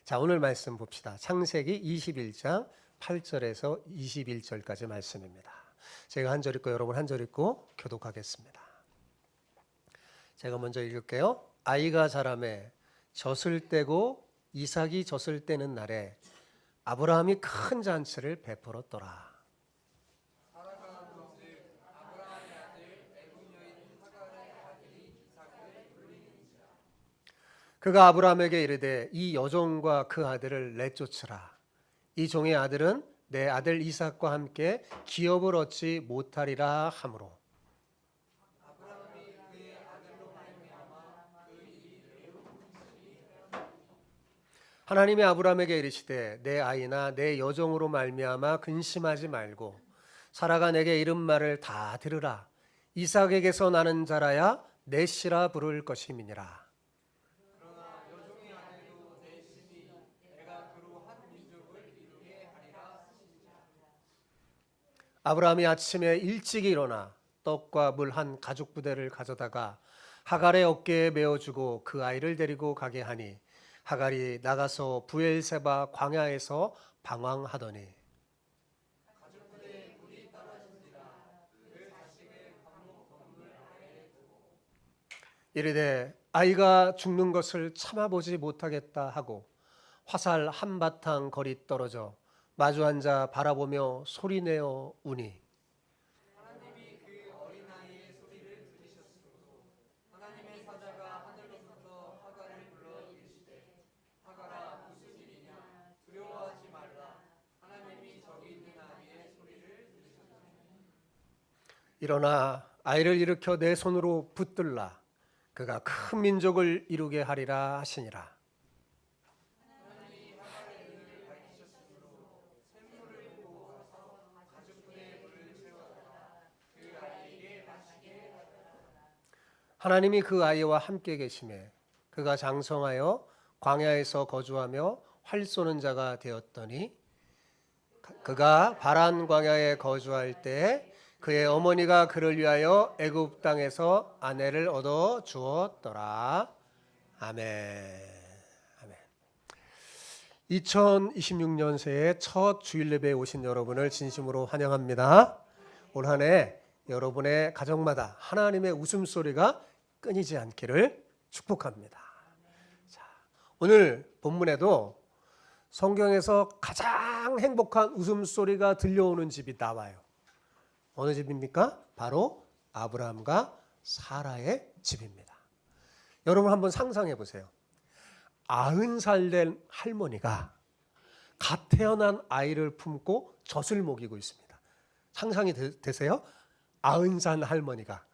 자, 오늘 말씀 봅시다. 창세기 21장 8절에서 21절까지 말씀입니다. 제가 한 절 읽고 여러분 한 절 읽고 교독하겠습니다. 제가 먼저 읽을게요. 아이가 자라매 젖을 떼고 이삭이 젖을 떼는 날에 아브라함이 큰 잔치를 베풀었더라. 그가 아브라함에게 이르되 이 여종과 그 아들을 내쫓으라. 이 종의 아들은 내 아들 이삭과 함께 기업을 얻지 못하리라 하므로. 하나님이 아브라함에게 이르시되 내 아이나 내 여종으로 말미암아 근심하지 말고 사라가 내게 이른 말을 다 들으라. 이삭에게서 나는 자라야 넷이라 부를 것임이니라. 아브라함이 아침에 일찍 일어나 떡과 물 한 가죽 부대를 가져다가 하갈의 어깨에 메어주고 그 아이를 데리고 가게 하니 하갈이 나가서 부엘세바 광야에서 방황하더니 이르되 아이가 죽는 것을 참아보지 못하겠다 하고 화살 한바탕 거리 떨어져 마주 앉아 바라보며 소리내어 우니 일어나 아이를 일으켜 내 손으로 붙들라. 그가 큰 민족을 이루게 하리라 하시니라. 하나님이 그 아이와 함께 계심에 그가 장성하여 광야에서 거주하며 활 쏘는 자가 되었더니 그가 바란 광야에 거주할 때 그의 어머니가 그를 위하여 애굽 땅에서 아내를 얻어 주었더라. 아멘. 아멘. 2026년 새해 첫 주일 예배에 오신 여러분을 진심으로 환영합니다. 올 한 해 여러분의 가정마다 하나님의 웃음소리가 끊이지 않기를 축복합니다. 자, 오늘 본문에도 성경에서 가장 행복한 웃음소리가 들려오는 집이 나와요. 어느 집입니까? 바로 아브라함과 사라의 집입니다. 여러분 한번 상상해 보세요. 90살 된 할머니가 갓 태어난 아이를 품고 젖을 먹이고 있습니다. 상상이 되세요? 90살 할머니가.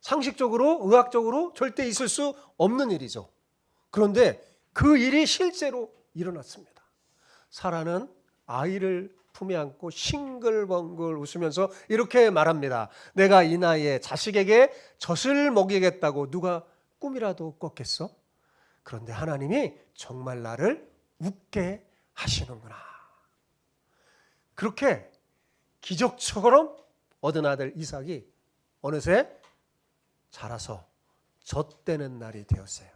상식적으로, 의학적으로 절대 있을 수 없는 일이죠. 그런데 그 일이 실제로 일어났습니다. 사라는 아이를 품에 안고 싱글벙글 웃으면서 이렇게 말합니다. 내가 이 나이에 자식에게 젖을 먹이겠다고 누가 꿈이라도 꿨겠어? 그런데 하나님이 정말 나를 웃게 하시는구나. 그렇게 기적처럼 얻은 아들 이삭이 어느새 자라서 젖되는 날이 되었어요.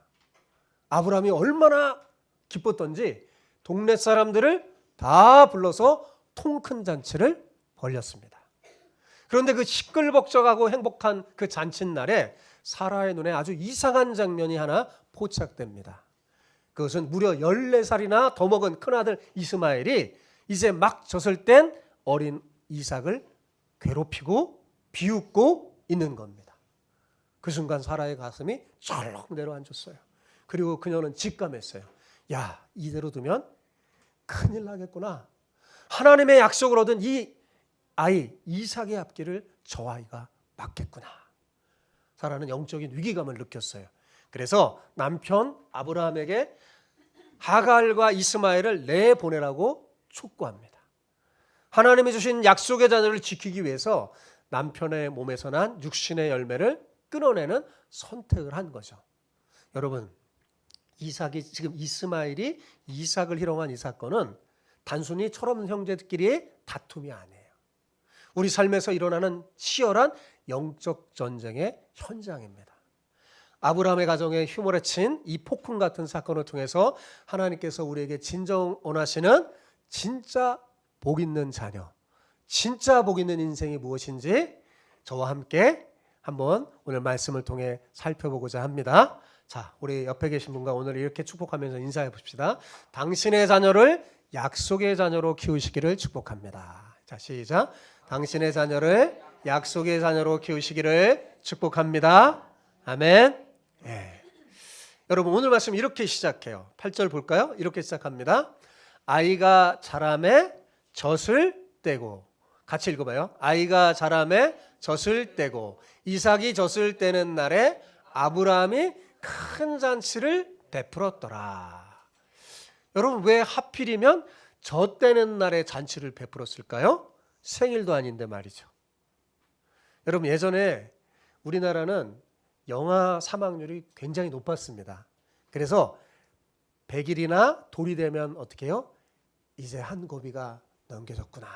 아브라함이 얼마나 기뻤던지 동네 사람들을 다 불러서 통큰 잔치를 벌였습니다. 그런데 그 시끌벅적하고 행복한 그 잔칫날에 사라의 눈에 아주 이상한 장면이 하나 포착됩니다. 그것은 무려 14살이나 더 먹은 큰아들 이스마엘이 이제 막 젖을 뗀 어린 이삭을 괴롭히고 비웃고 있는 겁니다. 그 순간 사라의 가슴이 철렁 내려앉았어요. 그리고 그녀는 직감했어요. 야, 이대로 두면 큰일 나겠구나. 하나님의 약속을 얻은 이 아이 이삭의 앞길을 저 아이가 막겠구나. 사라는 영적인 위기감을 느꼈어요. 그래서 남편 아브라함에게 하갈과 이스마엘을 내보내라고 촉구합니다. 하나님이 주신 약속의 자녀를 지키기 위해서 남편의 몸에서 난 육신의 열매를 끊어내는 선택을 한 거죠. 여러분, 이삭이 지금 이스마엘이 이삭을 희롱한 이 사건은 단순히 철없는 형제들끼리의 다툼이 아니에요. 우리 삶에서 일어나는 치열한 영적 전쟁의 현장입니다. 아브라함의 가정에 휘몰아친 이 폭풍 같은 사건을 통해서 하나님께서 우리에게 진정 원하시는 진짜 복 있는 자녀, 진짜 복 있는 인생이 무엇인지 저와 함께 한번 오늘 말씀을 통해 살펴보고자 합니다. 자, 우리 옆에 계신 분과 오늘 이렇게 축복하면서 인사해 봅시다. 당신의 자녀를 약속의 자녀로 키우시기를 축복합니다. 자, 시작. 당신의 자녀를 약속의 자녀로 키우시기를 축복합니다. 아멘. 예. 여러분, 오늘 말씀 이렇게 시작해요. 8절 볼까요? 이렇게 시작합니다. 아이가 자라매 젖을 떼고, 같이 읽어봐요. 아이가 자라매 젖을 떼고, 이삭이 젖을 떼는 날에 아브라함이 큰 잔치를 베풀었더라. 여러분, 왜 하필이면 젖 떼는 날에 잔치를 베풀었을까요? 생일도 아닌데 말이죠. 여러분, 예전에 우리나라는 영아 사망률이 굉장히 높았습니다. 그래서 100일이나 돌이 되면 어떻게 해요? 이제 한 고비가 넘겨졌구나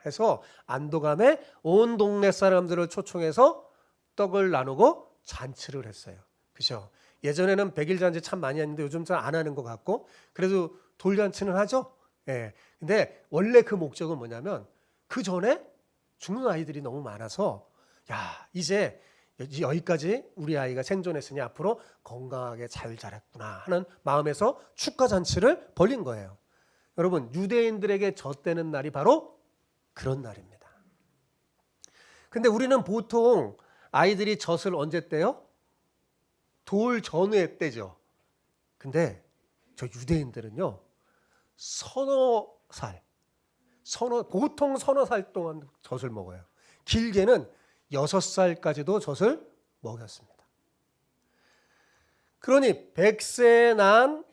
해서 안도감에 온 동네 사람들을 초청해서 떡을 나누고 잔치를 했어요. 그죠? 예전에는 100일 잔치 참 많이 했는데 요즘 잘 안 하는 것 같고, 그래도 돌잔치는 하죠. 예. 근데 원래 그 목적은 뭐냐면 그 전에 죽는 아이들이 너무 많아서 야, 이제 여기까지 우리 아이가 생존했으니 앞으로 건강하게 잘 자랐구나 하는 마음에서 축하 잔치를 벌린 거예요. 여러분, 유대인들에게 젖되는 날이 바로 그런 날입니다. 근데 우리는 보통 아이들이 젖을 언제 떼요? 돌 전후에 떼죠. 근데 저 유대인들은요, 보통 서너 살 동안 젖을 먹어요. 길게는 6살까지도 젖을 먹였습니다. 그러니 100세 난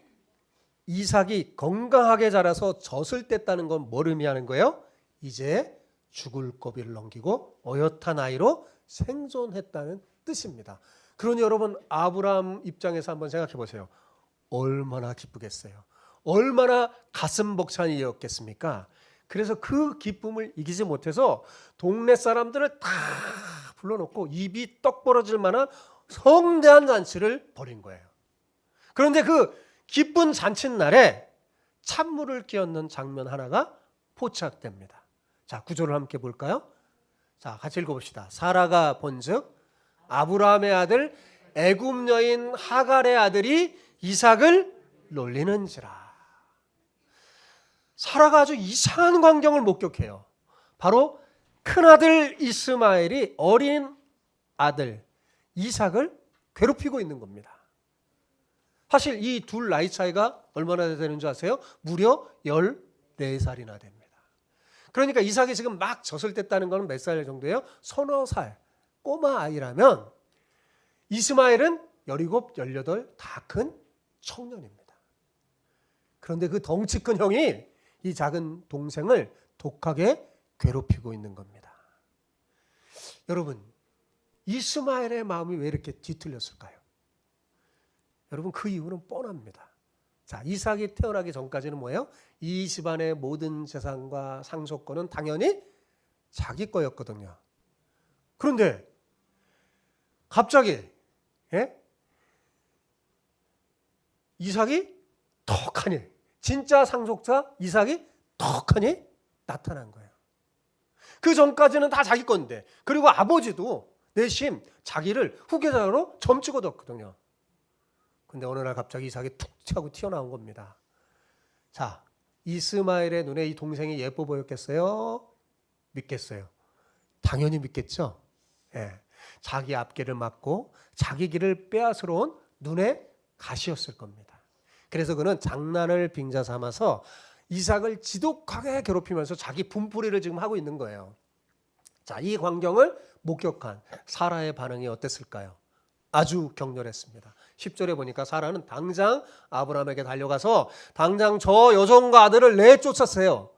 이삭이 건강하게 자라서 젖을 뗐다는 건 뭘 의미하는 거예요? 이제 죽을 고비를 넘기고 어엿한 아이로 생존했다는 뜻입니다. 그러니 여러분, 아브라함 입장에서 한번 생각해 보세요. 얼마나 기쁘겠어요. 얼마나 가슴 벅찬 일이었겠습니까? 그래서 그 기쁨을 이기지 못해서 동네 사람들을 다 불러놓고 입이 떡 벌어질 만한 성대한 잔치를 벌인 거예요. 그런데 그 기쁜 잔칫날에 찬물을 끼얹는 장면 하나가 포착됩니다. 자, 구절을 함께 볼까요? 자, 같이 읽어봅시다. 사라가 본즉 아브라함의 아들 애굽 여인 하갈의 아들이 이삭을 놀리는지라. 사라가 아주 이상한 광경을 목격해요. 바로 큰아들 이스마엘이 어린 아들 이삭을 괴롭히고 있는 겁니다. 사실 이 둘 나이 차이가 얼마나 되는 줄 아세요? 무려 14살이나 됩니다. 그러니까 이삭이 지금 막 젖을 뗐다는 것은 몇 살 정도예요? 서너 살 꼬마 아이라면 이스마엘은 17, 18 다 큰 청년입니다. 그런데 그 덩치 큰 형이 이 작은 동생을 독하게 괴롭히고 있는 겁니다. 여러분, 이스마엘의 마음이 왜 이렇게 뒤틀렸을까요? 여러분, 그 이유는 뻔합니다. 자, 이삭이 태어나기 전까지는 뭐예요? 이 집안의 모든 재산과 상속권은 당연히 자기 거였거든요. 그런데 갑자기 이삭이 턱하니, 진짜 상속자 이삭이 턱하니 나타난 거예요. 그 전까지는 다 자기 건데, 그리고 아버지도 내심 자기를 후계자로 점찍어뒀거든요. 근데 어느 날 갑자기 이삭이 툭 하고 튀어나온 겁니다. 자, 이스마엘의 눈에 이 동생이 예뻐 보였겠어요? 믿겠어요? 당연히 믿겠죠? 예. 자기 앞길을 막고 자기 길을 빼앗으러 온 눈의 가시였을 겁니다. 그래서 그는 장난을 빙자 삼아서 이삭을 지독하게 괴롭히면서 자기 분풀이를 지금 하고 있는 거예요. 자, 이 광경을 목격한 사라의 반응이 어땠을까요? 아주 격렬했습니다. 10절에 보니까 사라는 당장 아브라함에게 달려가서 당장 저 여종과 아들을 내쫓았어요.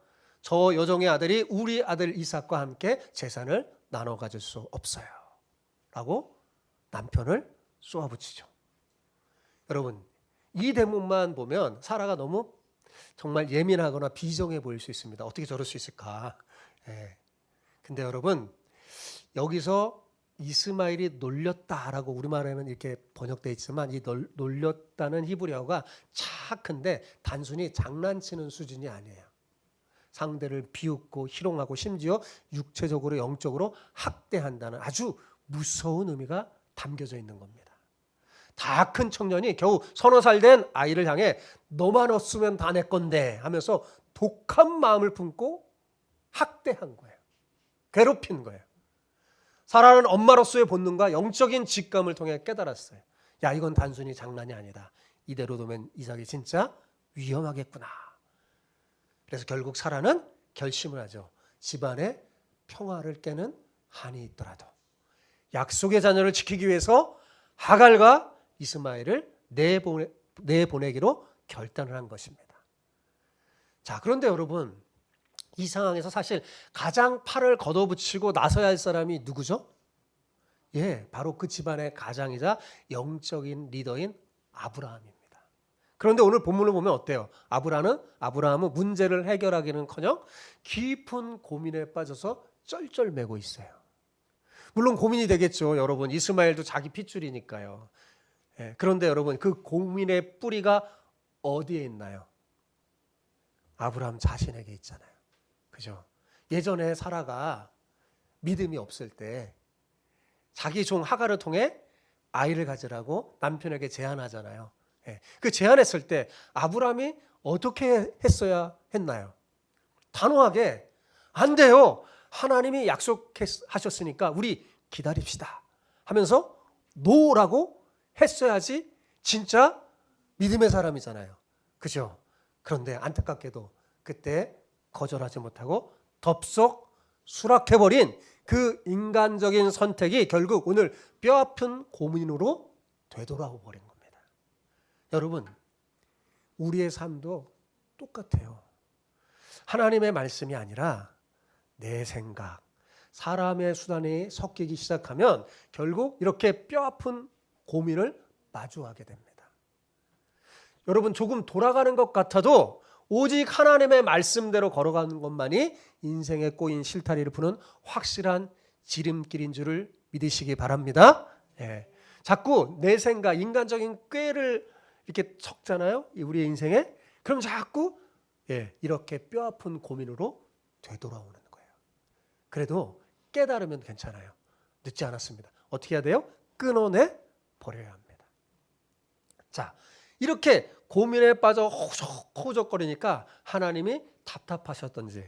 저 여종의 아들이 우리 아들 이삭과 함께 재산을 나눠 가질 수 없어요. 라고 남편을 쏘아붙이죠. 여러분, 이 대목만 보면 사라가 너무 정말 예민하거나 비정해 보일 수 있습니다. 어떻게 저럴 수 있을까? 예. 근데 여러분, 여기서 이스마엘이 놀렸다라고 우리말에는 이렇게 번역되어 있지만 이 놀렸다는 히브리어가 착한데 단순히 장난치는 수준이 아니에요. 상대를 비웃고 희롱하고 심지어 육체적으로 영적으로 학대한다는 아주 무서운 의미가 담겨져 있는 겁니다. 다 큰 청년이 겨우 서너 살 된 아이를 향해 너만 없으면 다 내 건데 하면서 독한 마음을 품고 학대한 거예요. 괴롭힌 거예요. 사라는 엄마로서의 본능과 영적인 직감을 통해 깨달았어요. 야, 이건 단순히 장난이 아니다. 이대로 두면 이삭이 진짜 위험하겠구나. 그래서 결국 사라는 결심을 하죠. 집안의 평화를 깨는 한이 있더라도 약속의 자녀를 지키기 위해서 하갈과 이스마엘을 내보내기로 결단을 한 것입니다. 자, 그런데 여러분, 이 상황에서 사실 가장 팔을 걷어붙이고 나서야 할 사람이 누구죠? 예, 바로 그 집안의 가장이자 영적인 리더인 아브라함입니다. 그런데 오늘 본문을 보면 어때요? 아브라함은 문제를 해결하기는커녕 깊은 고민에 빠져서 쩔쩔매고 있어요. 물론 고민이 되겠죠, 여러분. 이스마엘도 자기 핏줄이니까요. 예, 그런데 여러분, 그 고민의 뿌리가 어디에 있나요? 아브라함 자신에게 있잖아요. 그죠? 예전에 사라가 믿음이 없을 때 자기 종 하갈을 통해 아이를 가지라고 남편에게 제안하잖아요. 예, 그 제안했을 때 아브라함이 어떻게 했어야 했나요? 단호하게 안 돼요. 하나님이 약속하셨으니까 우리 기다립시다 하면서 노라고 했어야지 진짜 믿음의 사람이잖아요. 그죠? 그런데 안타깝게도 그때 거절하지 못하고 덥석 수락해버린 그 인간적인 선택이 결국 오늘 뼈아픈 고민으로 되돌아와 버린 겁니다. 여러분, 우리의 삶도 똑같아요. 하나님의 말씀이 아니라 내 생각, 사람의 수단이 섞이기 시작하면 결국 이렇게 뼈아픈 고민을 마주하게 됩니다. 여러분, 조금 돌아가는 것 같아도 오직 하나님의 말씀대로 걸어가는 것만이 인생에 꼬인 실타리를 푸는 확실한 지름길인 줄을 믿으시기 바랍니다. 예. 자꾸 내 생각, 인간적인 꾀를 이렇게 섞잖아요, 우리의 인생에. 그럼 자꾸 이렇게 뼈아픈 고민으로 되돌아오는 거예요. 그래도 깨달으면 괜찮아요. 늦지 않았습니다. 어떻게 해야 돼요? 끊어내 버려야 합니다. 자, 이렇게 고민에 빠져 호적거리니까 하나님이 답답하셨던지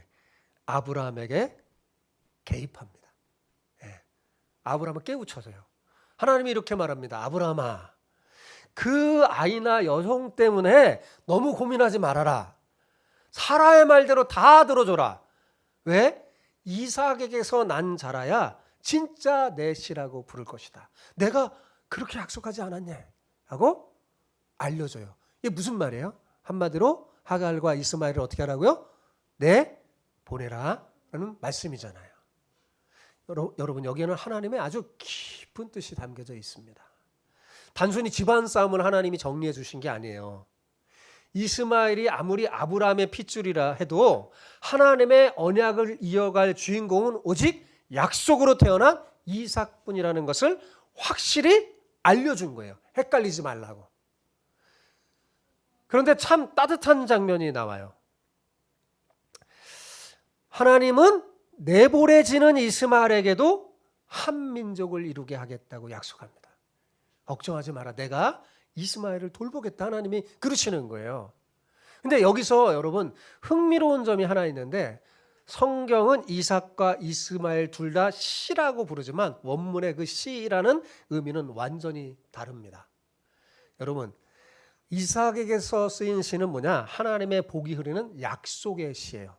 아브라함에게 개입합니다. 아브라함을 깨우쳐서요. 하나님이 이렇게 말합니다. 아브라함아, 그 아이나 여성 때문에 너무 고민하지 말아라. 사라의 말대로 다 들어줘라. 왜? 이삭에게서 난 자라야 진짜 내 씨라고 부를 것이다. 내가 그렇게 약속하지 않았냐? 하고 알려줘요. 이게 무슨 말이에요? 한마디로 하갈과 이스마엘을 어떻게 하라고요? 보내라 라는 말씀이잖아요. 여러분, 여기에는 하나님의 아주 깊은 뜻이 담겨져 있습니다. 단순히 집안 싸움을 하나님이 정리해 주신 게 아니에요. 이스마엘이 아무리 아브라함의 핏줄이라 해도 하나님의 언약을 이어갈 주인공은 오직 약속으로 태어난 이삭뿐이라는 것을 확실히 알려준 거예요. 헷갈리지 말라고. 그런데 참 따뜻한 장면이 나와요. 하나님은 내보내지는 이스마엘에게도 한 민족을 이루게 하겠다고 약속합니다. 걱정하지 마라. 내가 이스마엘을 돌보겠다. 하나님이 그러시는 거예요. 근데 여기서 여러분 흥미로운 점이 하나 있는데, 성경은 이삭과 이스마엘 둘 다 씨라고 부르지만 원문의 그 씨라는 의미는 완전히 다릅니다. 여러분, 이삭에게서 쓰인 씨는 뭐냐? 하나님의 복이 흐르는 약속의 씨예요.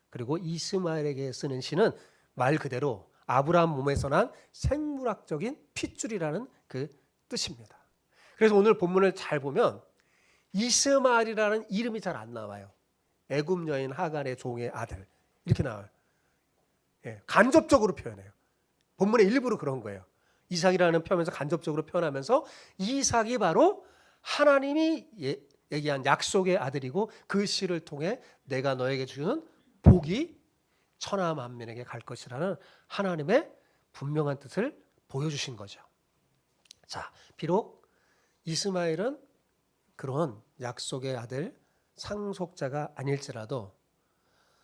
그리고 이스마엘에게 쓰는 씨는 말 그대로 아브라함 몸에서 난 생물학적인 핏줄이라는 그 뜻입니다. 그래서 오늘 본문을 잘 보면 이스마엘이라는 이름이 잘 안 나와요. 애굽 여인 하갈의 종의 아들 이렇게 나와요. 간접적으로 표현해요. 본문의 일부러 그런 거예요. 이삭이라는 표현에서 간접적으로 표현하면서 이삭이 바로 하나님이 얘기한 약속의 아들이고 그 씨를 통해 내가 너에게 주는 복이 천하 만민에게 갈 것이라는 하나님의 분명한 뜻을 보여주신 거죠. 자, 비록 이스마엘은 그런 약속의 아들 상속자가 아닐지라도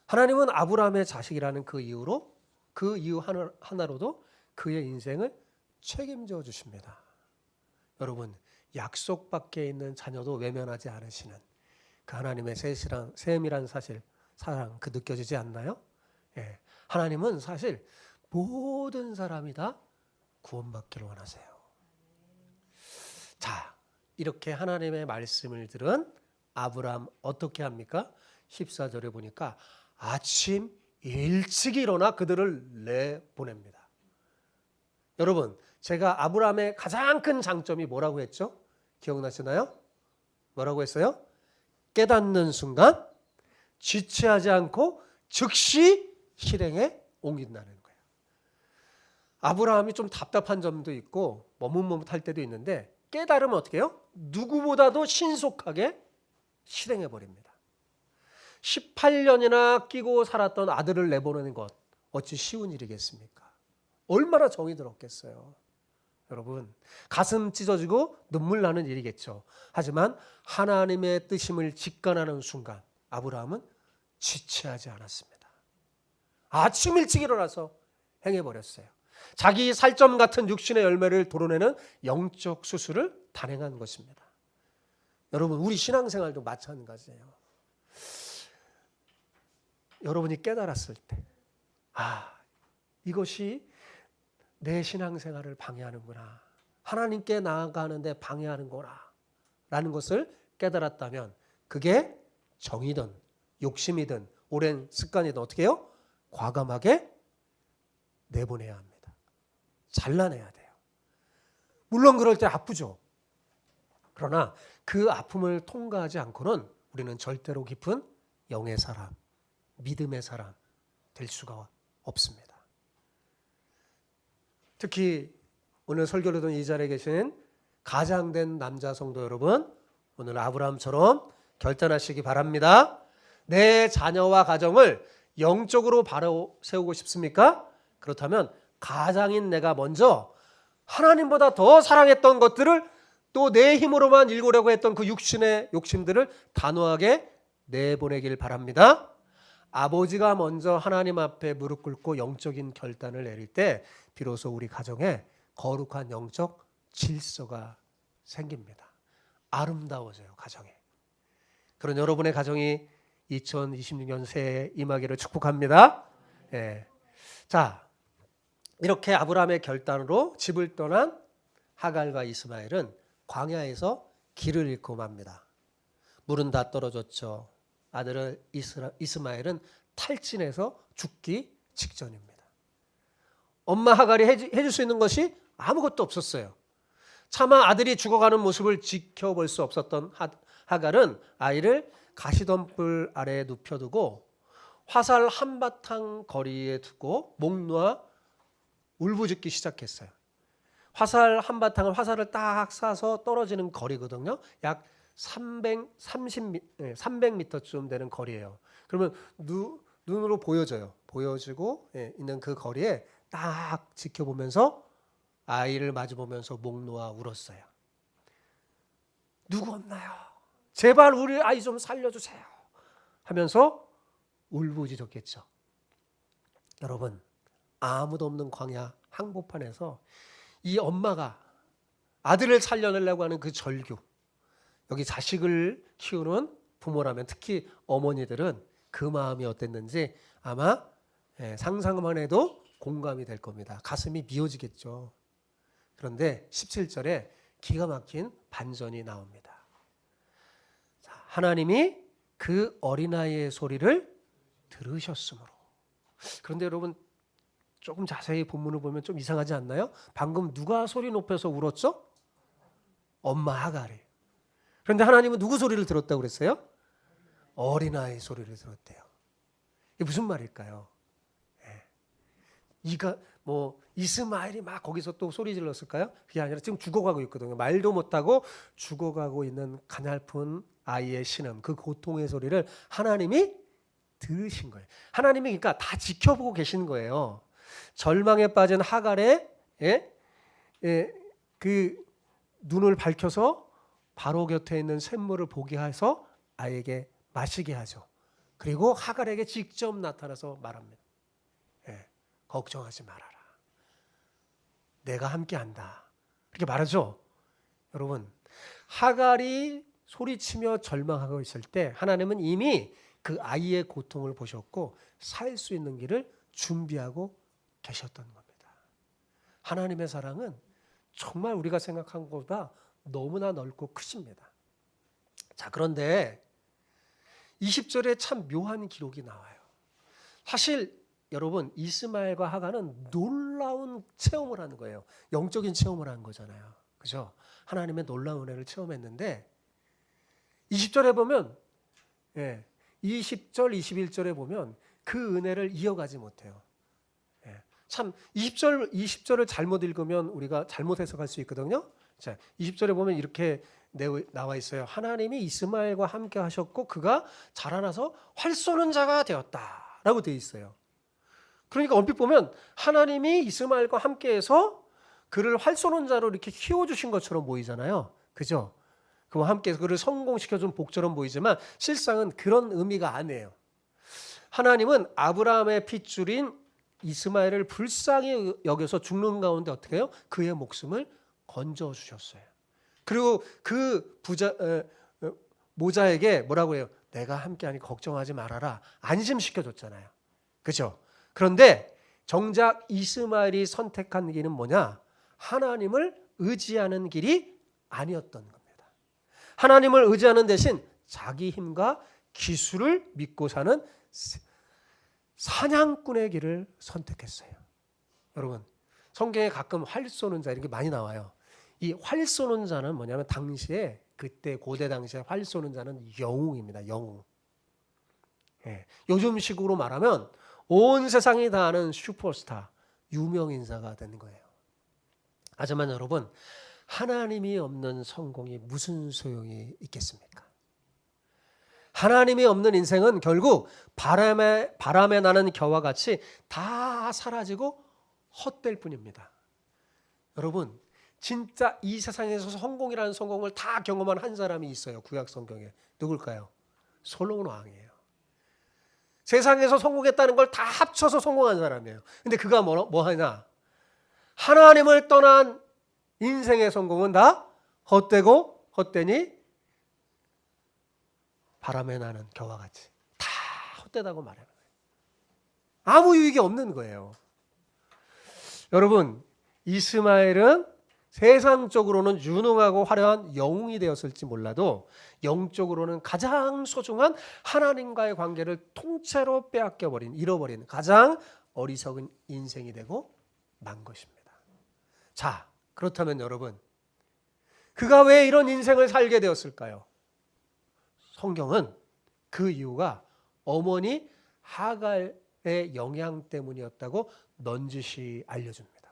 하나님은 아브라함의 자식이라는 그 이유 하나로도 그의 인생을 책임져 주십니다. 여러분, 약속 밖에 있는 자녀도 외면하지 않으시는 그 하나님의 셈이란 사랑 그 느껴지지 않나요? 예, 하나님은 사실 모든 사람이 다 구원받기를 원하세요. 자, 이렇게 하나님의 말씀을 들은 아브라함 어떻게 합니까? 14절에 보니까 아침 일찍 일어나 그들을 내보냅니다. 여러분, 제가 아브라함의 가장 큰 장점이 뭐라고 했죠? 기억나시나요? 뭐라고 했어요? 깨닫는 순간 지체하지 않고 즉시 실행에 옮긴다는 거예요. 아브라함이 좀 답답한 점도 있고 머뭇머뭇할 때도 있는데 깨달으면 어떻게 해요? 누구보다도 신속하게 실행해 버립니다. 18년이나 끼고 살았던 아들을 내보내는 것 어찌 쉬운 일이겠습니까? 얼마나 정이 들었겠어요. 여러분, 가슴 찢어지고 눈물 나는 일이겠죠. 하지만 하나님의 뜻임을 직관하는 순간 아브라함은 지체하지 않았습니다. 아침 일찍 일어나서 행해버렸어요. 자기 살점 같은 육신의 열매를 도려내는 영적 수술을 단행한 것입니다. 여러분, 우리 신앙생활도 마찬가지예요. 여러분이 깨달았을 때, 이것이 내 신앙생활을 방해하는구나, 하나님께 나아가는데 방해하는구나 라는 것을 깨달았다면 그게 정이든 욕심이든 오랜 습관이든 어떻게 해요? 과감하게 내보내야 합니다. 잘라내야 돼요. 물론 그럴 때 아프죠. 그러나 그 아픔을 통과하지 않고는 우리는 절대로 깊은 영의 사람, 믿음의 사람 될 수가 없습니다. 특히 오늘 설교를 듣는 이 자리에 계신 가장된 남자 성도 여러분, 오늘 아브라함처럼 결단하시기 바랍니다. 내 자녀와 가정을 영적으로 바로 세우고 싶습니까? 그렇다면 가장인 내가 먼저 하나님보다 더 사랑했던 것들을 또 내 힘으로만 이루려고 했던 그 육신의 욕심들을 단호하게 내보내길 바랍니다. 아버지가 먼저 하나님 앞에 무릎 꿇고 영적인 결단을 내릴 때 비로소 우리 가정에 거룩한 영적 질서가 생깁니다. 아름다워져요, 가정에. 그런 여러분의 가정이 2026년 새해에 임하기를 축복합니다. 예. 자, 이렇게 아브라함의 결단으로 집을 떠난 하갈과 이스마엘은 광야에서 길을 잃고 맙니다. 물은 다 떨어졌죠. 아들 이스마엘은 탈진해서 죽기 직전입니다. 엄마 하갈이 해줄 수 있는 것이 아무것도 없었어요. 차마 아들이 죽어가는 모습을 지켜볼 수 없었던 하갈은 아이를 가시덤불 아래에 눕혀두고 화살 한바탕 거리에 두고 목 놓아 울부짖기 시작했어요. 화살 한바탕을 화살을 딱 쏴서 떨어지는 거리거든요. 약 300m쯤 되는 거리예요. 그러면 눈으로 보여져요. 보여지고 있는 그 거리에 딱 지켜보면서 아이를 마주보면서 목 놓아 울었어요. 누구 없나요? 제발 우리 아이 좀 살려주세요 하면서 울부짖었겠죠. 여러분, 아무도 없는 광야 항복판에서 이 엄마가 아들을 살려내려고 하는 그 절규, 여기 자식을 키우는 부모라면 특히 어머니들은 그 마음이 어땠는지 아마 상상만 해도 공감이 될 겁니다. 가슴이 미어지겠죠. 그런데 17절에 기가 막힌 반전이 나옵니다. 하나님이 그 어린아이의 소리를 들으셨으므로. 그런데 여러분, 조금 자세히 본문을 보면 좀 이상하지 않나요? 방금 누가 소리 높여서 울었죠? 엄마 하갈이. 그런데 하나님은 누구 소리를 들었다고 그랬어요? 어린아이 소리를 들었대요. 이게 무슨 말일까요? 이스마엘이 막 거기서 또 소리 질렀을까요? 그게 아니라 지금 죽어가고 있거든요. 말도 못하고 죽어가고 있는 가냘픈 아이의 신음, 그 고통의 소리를 하나님이 들으신 거예요. 하나님이 그러니까 다 지켜보고 계신 거예요. 절망에 빠진 하갈의 그 눈을 밝혀서 바로 곁에 있는 샘물을 보게 해서 아이에게 마시게 하죠. 그리고 하갈에게 직접 나타나서 말합니다. 걱정하지 말아라. 내가 함께한다. 그렇게 말하죠. 여러분, 하갈이 소리치며 절망하고 있을 때 하나님은 이미 그 아이의 고통을 보셨고 살 수 있는 길을 준비하고 계셨던 겁니다. 하나님의 사랑은 정말 우리가 생각한 것보다 너무나 넓고 크십니다. 자, 그런데 20절에 참 묘한 기록이 나와요. 사실 여러분, 이스마엘과 하갈은 놀라운 체험을 하는 거예요. 영적인 체험을 한 거잖아요. 그죠? 하나님의 놀라운 은혜를 체험했는데 20절에 보면 20절, 21절에 보면 그 은혜를 이어가지 못해요. 참 20절을 잘못 읽으면 우리가 잘못 해석할 수 있거든요. 자, 20절에 보면 이렇게 나와 있어요. 하나님이 이스마엘과 함께 하셨고 그가 자라나서 활 쏘는 자가 되었다라고 되어 있어요. 그러니까 얼핏 보면 하나님이 이스마엘과 함께해서 그를 활 쏘는 자로 이렇게 키워주신 것처럼 보이잖아요. 그죠? 그와 함께 그를 성공시켜준 복처럼 보이지만 실상은 그런 의미가 아니에요. 하나님은 아브라함의 핏줄인 이스마엘을 불쌍히 여겨서 죽는 가운데 어떻게 해요? 그의 목숨을 건져주셨어요. 그리고 그 모자에게 뭐라고 해요? 내가 함께하니 걱정하지 말아라. 안심시켜줬잖아요. 그렇죠? 그런데 정작 이스마엘이 선택한 길은 뭐냐? 하나님을 의지하는 길이 아니었던 겁니다. 하나님을 의지하는 대신 자기 힘과 기술을 믿고 사는 사냥꾼의 길을 선택했어요. 여러분, 성경에 가끔 활 쏘는 자 이렇게 많이 나와요. 이 활 쏘는 자는 뭐냐면 당시에 그때 고대 당시에 활 쏘는 자는 영웅입니다. 영웅. 요즘식으로 말하면 온 세상이 다 아는 슈퍼스타, 유명 인사가 되는 거예요. 하지만 여러분, 하나님이 없는 성공이 무슨 소용이 있겠습니까? 하나님이 없는 인생은 결국 바람에 나는 겨와 같이 다 사라지고 헛될 뿐입니다. 여러분, 진짜 이 세상에서 성공이라는 성공을 다 경험한 한 사람이 있어요. 구약 성경에. 누굴까요? 솔로몬 왕이에요. 세상에서 성공했다는 걸 다 합쳐서 성공한 사람이에요. 근데 그가 뭐 하냐? 하나님을 떠난 인생의 성공은 다 헛되고 헛되니 바람에 나는 겨와 같이 다 헛되다고 말하는 거예요. 아무 유익이 없는 거예요. 여러분, 이스마엘은 세상적으로는 유능하고 화려한 영웅이 되었을지 몰라도 영적으로는 가장 소중한 하나님과의 관계를 통째로 잃어버린 가장 어리석은 인생이 되고 만 것입니다. 자, 그렇다면 여러분, 그가 왜 이런 인생을 살게 되었을까요? 성경은 그 이유가 어머니 하갈의 영향 때문이었다고 넌지시 알려줍니다.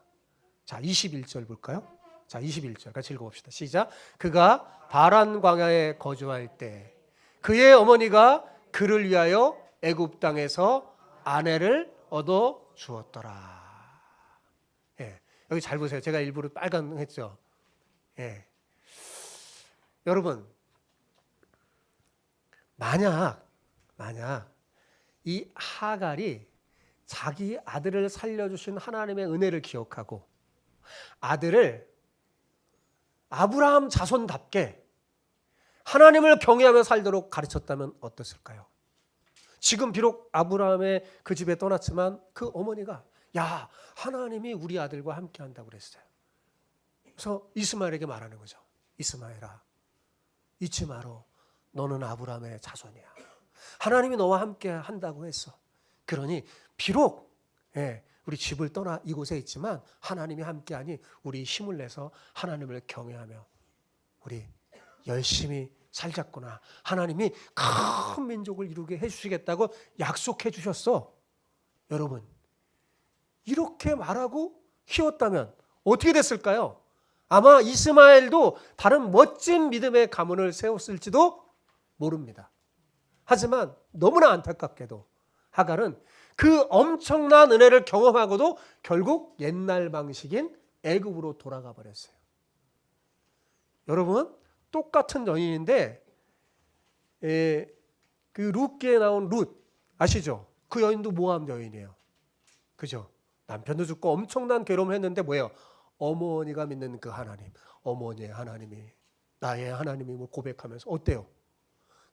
자, 21절 볼까요? 자, 21절 같이 읽어봅시다. 시작. 그가 바란 광야에 거주할 때 그의 어머니가 그를 위하여 애굽 땅에서 아내를 얻어 주었더라. 여기 잘 보세요. 제가 일부러 빨간 했죠. 여러분, 만약 이 하갈이 자기 아들을 살려주신 하나님의 은혜를 기억하고 아들을 아브라함 자손답게 하나님을 경외하며 살도록 가르쳤다면 어땠을까요? 지금 비록 아브라함의 그 집에 떠났지만 그 어머니가 야, 하나님이 우리 아들과 함께 한다고 그랬어요. 그래서 이스마엘에게 말하는 거죠. 이스마엘아, 잊지 마라. 너는 아브라함의 자손이야. 하나님이 너와 함께 한다고 했어. 그러니 비록 우리 집을 떠나 이곳에 있지만 하나님이 함께하니 우리 힘을 내서 하나님을 경외하며 우리 열심히 살자꾸나. 하나님이 큰 민족을 이루게 해주시겠다고 약속해 주셨어. 여러분, 이렇게 말하고 키웠다면 어떻게 됐을까요? 아마 이스마엘도 다른 멋진 믿음의 가문을 세웠을지도 모릅니다. 하지만 너무나 안타깝게도 하갈은 그 엄청난 은혜를 경험하고도 결국 옛날 방식인 애굽으로 돌아가 버렸어요. 여러분, 똑같은 여인인데 그 룻기에 나온 룻 아시죠? 그 여인도 모함 여인이에요. 그죠? 남편도 죽고 엄청난 괴로움을 했는데 뭐예요? 어머니가 믿는 그 하나님, 어머니의 하나님이 나의 하나님임을 고백하면서 어때요?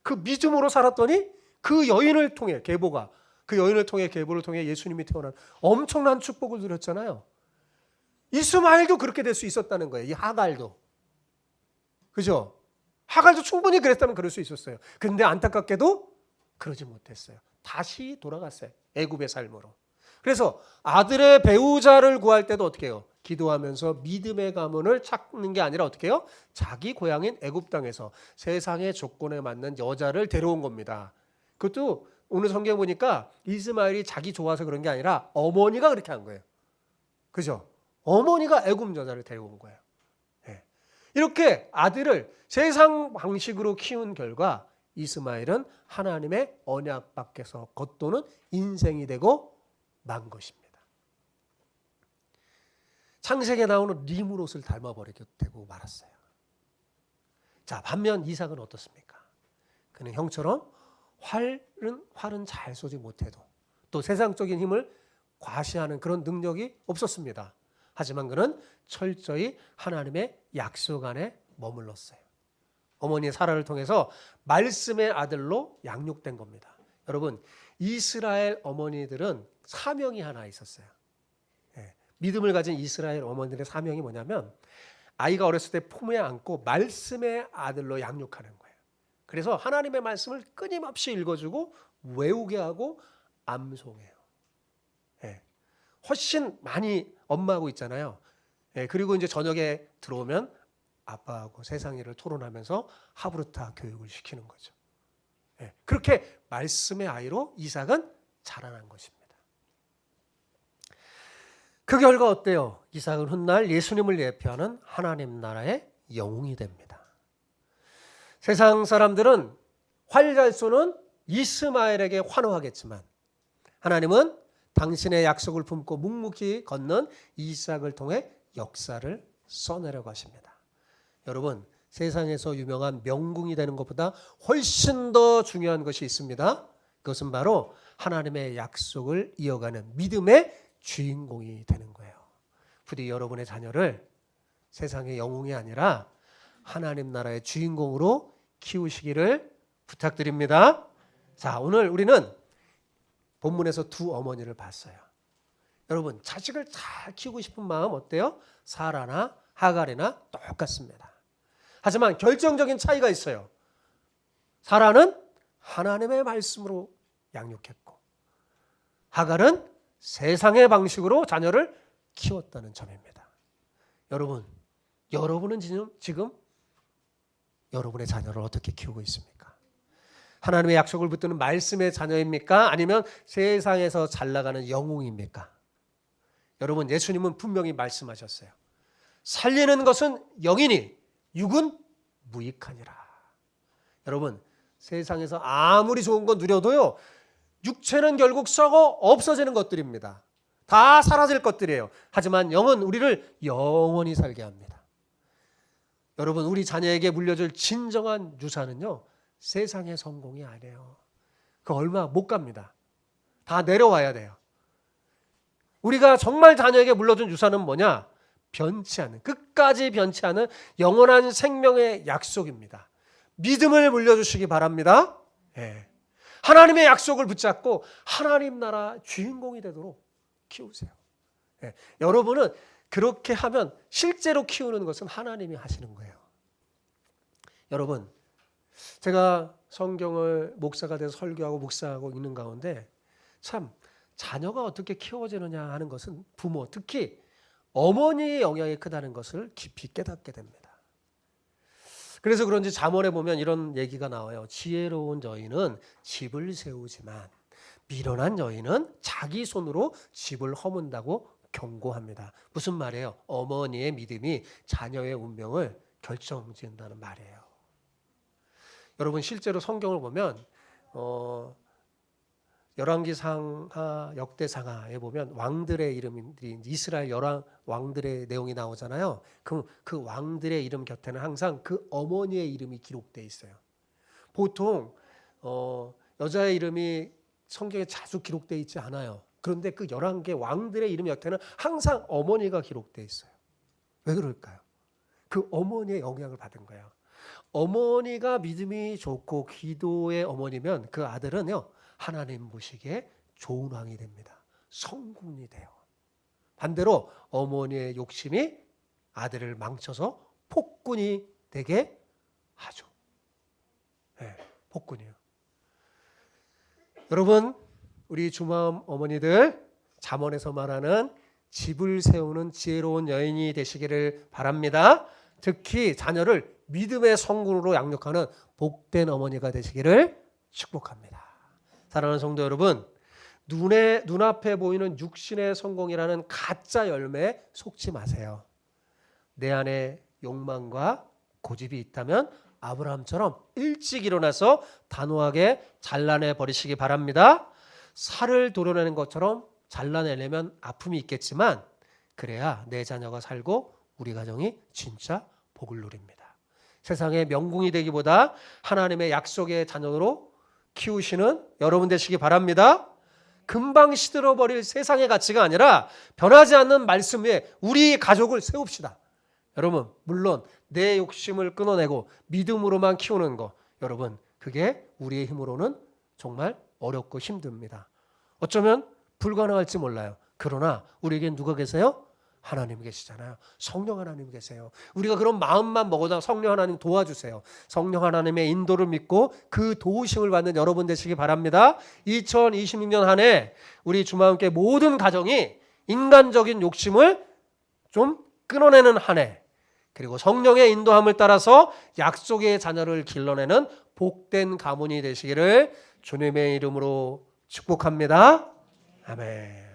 그 믿음으로 살았더니 그 여인을 통해 계보가 그 여인을 통해 계보를 통해 예수님이 태어난 엄청난 축복을 누렸잖아요. 이스마엘도 그렇게 될 수 있었다는 거예요. 이 하갈도. 그죠? 하갈도 충분히 그랬다면 그럴 수 있었어요. 그런데 안타깝게도 그러지 못했어요. 다시 돌아갔어요. 애굽의 삶으로. 그래서 아들의 배우자를 구할 때도 어떻게 해요? 기도하면서 믿음의 가문을 찾는 게 아니라 어떻게 해요? 자기 고향인 애굽 땅에서 세상의 조건에 맞는 여자를 데려온 겁니다. 그것도 오늘 성경 보니까 이스마엘이 자기 좋아서 그런 게 아니라 어머니가 그렇게 한 거예요. 그죠? 어머니가 애굽 여자를 데려온 거예요. 네. 이렇게 아들을 세상 방식으로 키운 결과 이스마엘은 하나님의 언약 밖에서 겉도는 인생이 되고 만 것입니다. 창세기에 나오는 리므롯을 닮아버리게 되고 말았어요. 자, 반면 이삭은 어떻습니까? 그는 형처럼 활은 잘 쏘지 못해도 또 세상적인 힘을 과시하는 그런 능력이 없었습니다. 하지만 그는 철저히 하나님의 약속 안에 머물렀어요. 어머니 사라를 통해서 말씀의 아들로 양육된 겁니다. 여러분, 이스라엘 어머니들은 사명이 하나 있었어요. 믿음을 가진 이스라엘 어머니들의 사명이 뭐냐면 아이가 어렸을 때 품에 안고 말씀의 아들로 양육하는 거예요. 그래서 하나님의 말씀을 끊임없이 읽어주고 외우게 하고 암송해요. 훨씬 많이 엄마하고 있잖아요. 그리고 이제 저녁에 들어오면 아빠하고 세상 일을 토론하면서 하브르타 교육을 시키는 거죠. 그렇게 말씀의 아이로 이삭은 자라난 것입니다. 그 결과 어때요? 이삭은 훗날 예수님을 예표하는 하나님 나라의 영웅이 됩니다. 세상 사람들은 활 잘 쏘는 이스마엘에게 환호하겠지만 하나님은 당신의 약속을 품고 묵묵히 걷는 이삭을 통해 역사를 써내려고 하십니다. 여러분, 세상에서 유명한 명궁이 되는 것보다 훨씬 더 중요한 것이 있습니다. 그것은 바로 하나님의 약속을 이어가는 믿음의 주인공이 되는 거예요. 부디 여러분의 자녀를 세상의 영웅이 아니라 하나님 나라의 주인공으로 키우시기를 부탁드립니다. 자, 오늘 우리는 본문에서 두 어머니를 봤어요. 여러분, 자식을 잘 키우고 싶은 마음 어때요? 사라나 하갈이나 똑같습니다. 하지만 결정적인 차이가 있어요. 사라는 하나님의 말씀으로 양육했고 하갈은 세상의 방식으로 자녀를 키웠다는 점입니다. 여러분은 지금 여러분의 자녀를 어떻게 키우고 있습니까? 하나님의 약속을 붙드는 말씀의 자녀입니까? 아니면 세상에서 잘 나가는 영웅입니까? 여러분, 예수님은 분명히 말씀하셨어요. 살리는 것은 영이니 육은 무익하니라. 여러분, 세상에서 아무리 좋은 거 누려도요, 육체는 결국 썩어 없어지는 것들입니다. 다 사라질 것들이에요. 하지만 영은 우리를 영원히 살게 합니다. 여러분, 우리 자녀에게 물려줄 진정한 유산은요, 세상의 성공이 아니에요. 그 얼마 못 갑니다. 다 내려와야 돼요. 우리가 정말 자녀에게 물려준 유산은 뭐냐? 변치 않는, 끝까지 변치 않은 영원한 생명의 약속입니다. 믿음을 물려주시기 바랍니다. 하나님의 약속을 붙잡고 하나님 나라 주인공이 되도록 키우세요. 여러분은 그렇게 하면 실제로 키우는 것은 하나님이 하시는 거예요. 여러분, 제가 성경을 목사가 돼서 설교하고 묵상하고 있는 가운데 참 자녀가 어떻게 키워지느냐 하는 것은 부모, 특히 어머니의 영향이 크다는 것을 깊이 깨닫게 됩니다. 그래서 그런지 잠언에 보면 이런 얘기가 나와요. 지혜로운 여인은 집을 세우지만 미련한 여인은 자기 손으로 집을 허문다고 경고합니다. 무슨 말이에요? 어머니의 믿음이 자녀의 운명을 결정짓는다는 말이에요. 여러분, 실제로 성경을 보면 열왕기상하, 역대상하에 보면 왕들의 이름들이 이스라엘 열왕 왕들의 내용이 나오잖아요. 그럼 그 왕들의 이름 곁에는 항상 그 어머니의 이름이 기록되어 있어요. 보통 여자의 이름이 성경에 자주 기록되어 있지 않아요. 그런데 그 11개 왕들의 이름 곁에는 항상 어머니가 기록되어 있어요. 왜 그럴까요? 그 어머니의 영향을 받은 거예요. 어머니가 믿음이 좋고 기도의 어머니면 그 아들은요, 하나님 보시기에 좋은 왕이 됩니다. 성군이 돼요. 반대로 어머니의 욕심이 아들을 망쳐서 폭군이 되게 하죠. 네, 폭군이요. 여러분, 우리 주마음 어머니들, 잠언에서 말하는 집을 세우는 지혜로운 여인이 되시기를 바랍니다. 특히 자녀를 믿음의 성군으로 양육하는 복된 어머니가 되시기를 축복합니다. 사랑하는 성도 여러분, 눈앞에 보이는 육신의 성공이라는 가짜 열매에 속지 마세요. 내 안에 욕망과 고집이 있다면 아브라함처럼 일찍 일어나서 단호하게 잘라내 버리시기 바랍니다. 살을 도려내는 것처럼 잘라내려면 아픔이 있겠지만 그래야 내 자녀가 살고 우리 가정이 진짜 복을 누립니다. 세상의 명궁이 되기보다 하나님의 약속의 자녀로 키우시는 여러분 되시기 바랍니다. 금방 시들어버릴 세상의 가치가 아니라 변하지 않는 말씀 위에 우리 가족을 세웁시다. 여러분, 물론 내 욕심을 끊어내고 믿음으로만 키우는 거, 여러분, 그게 우리의 힘으로는 정말 어렵고 힘듭니다. 어쩌면 불가능할지 몰라요. 그러나 우리에겐 누가 계세요? 하나님 계시잖아요. 성령 하나님 계세요. 우리가 그런 마음만 먹어도 성령 하나님 도와주세요. 성령 하나님의 인도를 믿고 그 도우심을 받는 여러분 되시기 바랍니다. 2026년 한 해 우리 주마음교회 모든 가정이 인간적인 욕심을 좀 끊어내는 한 해, 그리고 성령의 인도함을 따라서 약속의 자녀를 길러내는 복된 가문이 되시기를 주님의 이름으로 축복합니다. 아멘.